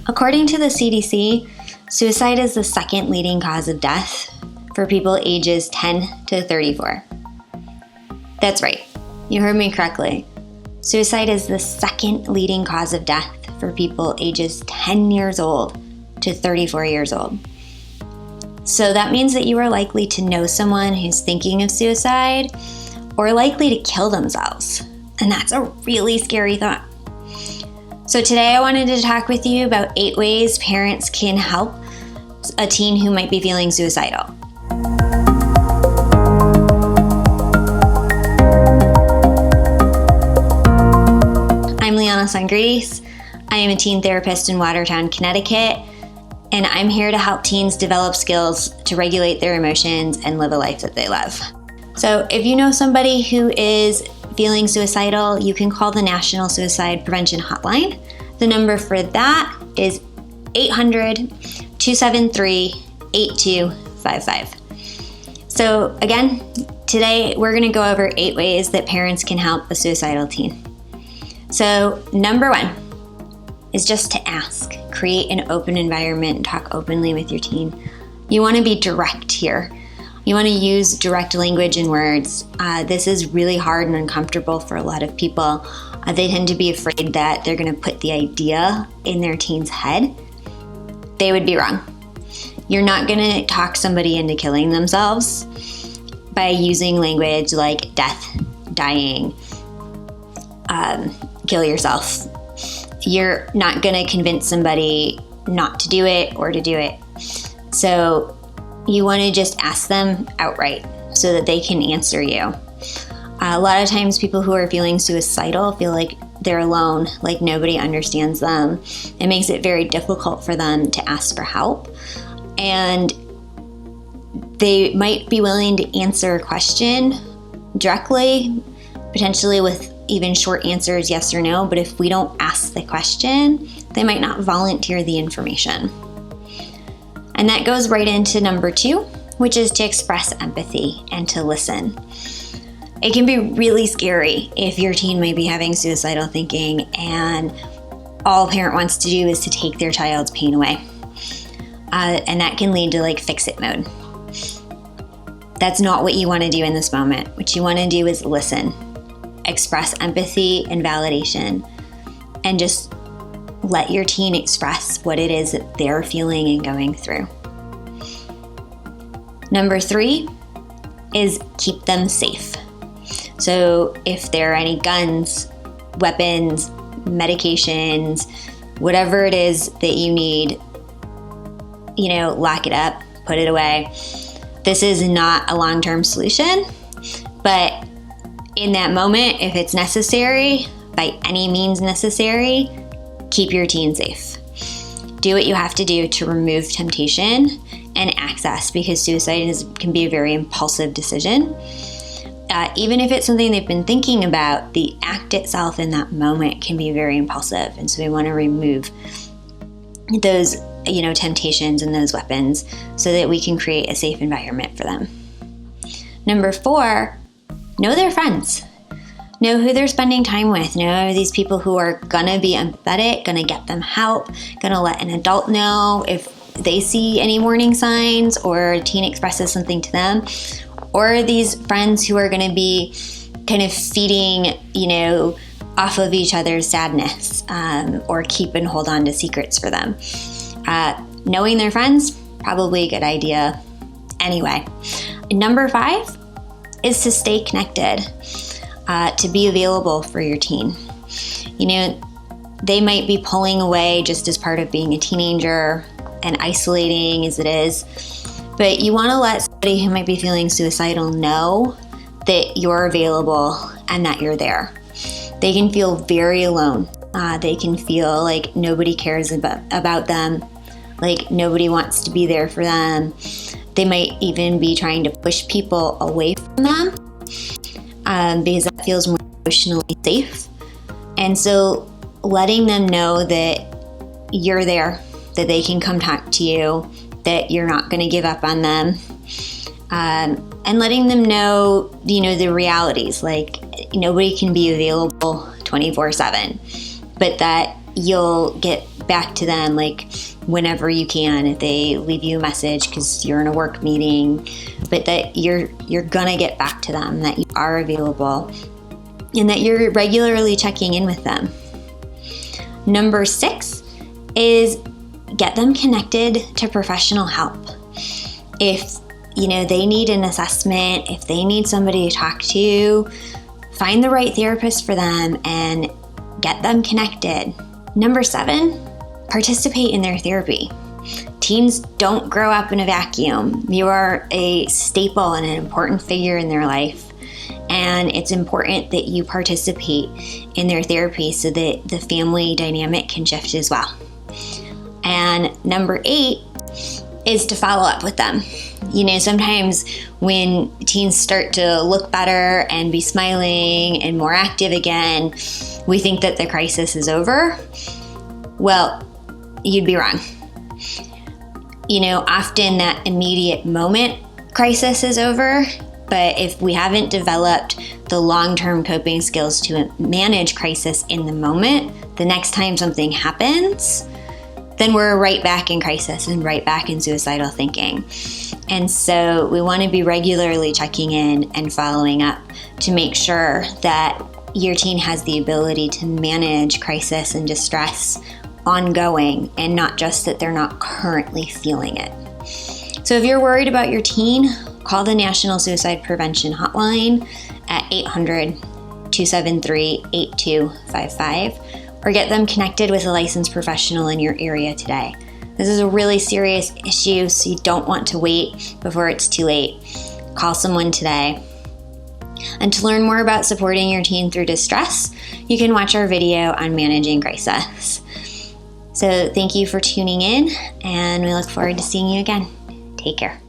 According to the CDC, suicide is the second leading cause of death for people ages 10 to 34. That's right, you heard me correctly. Suicide is the second leading cause of death for people ages 10 years old to 34 years old. So that means that you are likely to know someone who's thinking of suicide or likely to kill themselves. And that's a really scary thought. So today I wanted to talk with you about 8 ways parents can help a teen who might be feeling suicidal. I'm Liana Sangridis. I am a teen therapist in Watertown, Connecticut, and I'm here to help teens develop skills to regulate their emotions and live a life that they love. So if you know somebody who is feeling suicidal, you can call the National Suicide Prevention Hotline. The number for that is 800-273-8255. So again, today we're going to go over 8 ways that parents can help a suicidal teen. So number 1 is just to ask. Create an open environment and talk openly with your teen. You want to be direct here. You want to use direct language and words. This is really hard and uncomfortable for a lot of people. They tend to be afraid that they're going to put the idea in their teen's head. They would be wrong. You're not going to talk somebody into killing themselves by using language like death, dying, kill yourself. You're not going to convince somebody not to do it or to do it. So you want to just ask them outright so that they can answer you. A lot of times people who are feeling suicidal feel like they're alone, like nobody understands them. It makes it very difficult for them to ask for help. And they might be willing to answer a question directly, potentially with even short answers, yes or no, but if we don't ask the question, they might not volunteer the information. And that goes right into number 2, which is to express empathy and to listen. It can be really scary if your teen might be having suicidal thinking and all a parent wants to do is to take their child's pain away. And that can lead to like fix-it mode. That's not what you want to do in this moment. What you want to do is listen. Express empathy and validation, and just let your teen express what it is that they're feeling and going through. Number 3 is keep them safe. So if there are any guns, weapons, medications, whatever it is that you need, lock it up, put it away. This is not a long-term solution, but in that moment, if it's necessary, by any means necessary, keep your teen safe. Do what you have to do to remove temptation and access, because suicide can be a very impulsive decision. Even if it's something they've been thinking about, the act itself in that moment can be very impulsive. And so we want to remove those, temptations and those weapons so that we can create a safe environment for them. Number 4, know their friends. Know who they're spending time with. Know these people who are gonna be empathetic, gonna get them help, gonna let an adult know if they see any warning signs or a teen expresses something to them. Or these friends who are gonna be kind of feeding, off of each other's sadness, or keep and hold on to secrets for them. Knowing their friends, probably a good idea anyway. Number 5 is to stay connected, to be available for your teen. They might be pulling away just as part of being a teenager and isolating as it is, but you want to let somebody who might be feeling suicidal know that you're available and that you're there. They can feel very alone. They can feel like nobody cares about them, like nobody wants to be there for them. They might even be trying to push people away from them because that feels more emotionally safe. And so letting them know that you're there, that they can come talk to you, that you're not going to give up on them, and letting them know, the realities, like nobody can be available 24/7, but that you'll get back to them like whenever you can, if they leave you a message because you're in a work meeting, but that you're gonna get back to them, that you are available, and that you're regularly checking in with them. Number 6 is get them connected to professional help. If they need an assessment, if they need somebody to talk to, find the right therapist for them and get them connected. Number 7, participate in their therapy. Teens don't grow up in a vacuum. You are a staple and an important figure in their life. And it's important that you participate in their therapy so that the family dynamic can shift as well. And number 8 is to follow up with them. Sometimes when teens start to look better and be smiling and more active again, we think that the crisis is over. Well, you'd be wrong. Often that immediate moment crisis is over, but if we haven't developed the long-term coping skills to manage crisis in the moment, the next time something happens, then we're right back in crisis and right back in suicidal thinking. And so we want to be regularly checking in and following up to make sure that your teen has the ability to manage crisis and distress ongoing, and not just that they're not currently feeling it. So if you're worried about your teen, call the National Suicide Prevention Hotline at 800-273-8255, or get them connected with a licensed professional in your area today. This is a really serious issue, so you don't want to wait before it's too late. Call someone today. And to learn more about supporting your teen through distress, you can watch our video on managing crisis. So thank you for tuning in, and we look forward to seeing you again. Take care.